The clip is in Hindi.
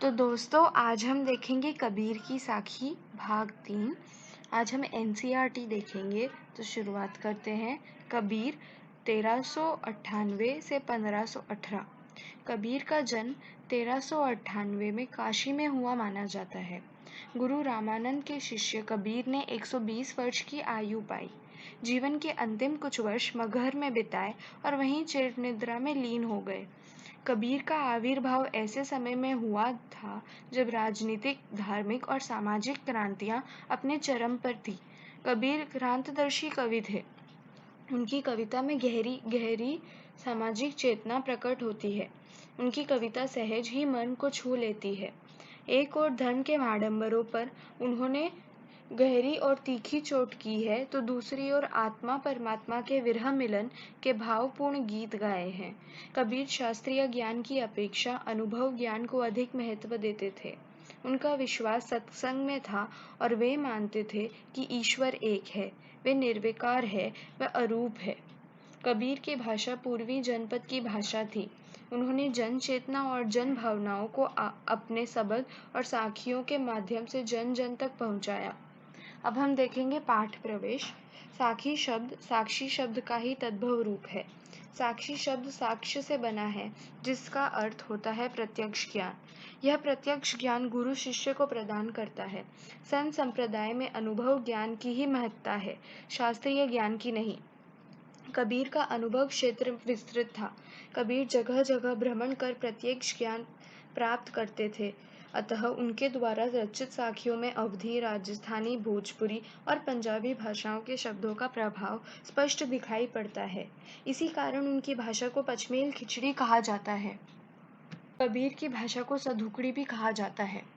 तो दोस्तों आज हम देखेंगे कबीर की साखी भाग 3। आज हम एनसीईआरटी देखेंगे। तो शुरुआत करते हैं। कबीर 1398 से 1518। कबीर का जन्म 1398 में काशी में हुआ माना जाता है। गुरु रामानंद के शिष्य कबीर ने 120 वर्ष की आयु पाई। जीवन के अंतिम कुछ वर्ष मगहर में बिताए और वहीं चिर निद्रा में लीन हो गए। कबीर का आविर्भाव ऐसे समय में हुआ था जब राजनीतिक, धार्मिक और सामाजिक क्रांतियां अपने चरम पर थी। कबीर क्रांतदर्शी कवि थे। उनकी कविता में गहरी गहरी सामाजिक चेतना प्रकट होती है। उनकी कविता सहज ही मन को छू लेती है। एक और धर्म के आडंबरों पर उन्होंने गहरी और तीखी चोट की है, तो दूसरी ओर आत्मा परमात्मा के विरह मिलन के भावपूर्ण गीत गाए हैं। कबीर शास्त्रीय ज्ञान की अपेक्षा अनुभव ज्ञान को अधिक महत्व देते थे। उनका विश्वास सत्संग में था और वे मानते थे कि ईश्वर एक है, वे निर्विकार है, वह अरूप है। कबीर की भाषा पूर्वी जनपद की भाषा थी। उन्होंने जन चेतना और जन भावनाओं को अपने शब्द और साखियों के माध्यम से जन जन तक पहुंचाया। अब हम देखेंगे पाठ प्रवेश। साखी शब्द साक्षी शब्द का ही तद्भव रूप है। साक्षी शब्द साक्ष्य से बना है, जिसका अर्थ होता है प्रत्यक्ष ज्ञान। यह प्रत्यक्ष ज्ञान गुरु शिष्य को प्रदान करता है। संत संप्रदाय में अनुभव ज्ञान की ही महत्ता है, शास्त्रीय ज्ञान की नहीं। कबीर का अनुभव क्षेत्र विस्तृत था। कबीर जगह जगह भ्रमण कर प्रत्यक्ष ज्ञान प्राप्त करते थे। अतः उनके द्वारा रचित साखियों में अवधी, राजस्थानी, भोजपुरी और पंजाबी भाषाओं के शब्दों का प्रभाव स्पष्ट दिखाई पड़ता है। इसी कारण उनकी भाषा को पचमेल खिचड़ी कहा जाता है। कबीर की भाषा को सधुकड़ी भी कहा जाता है।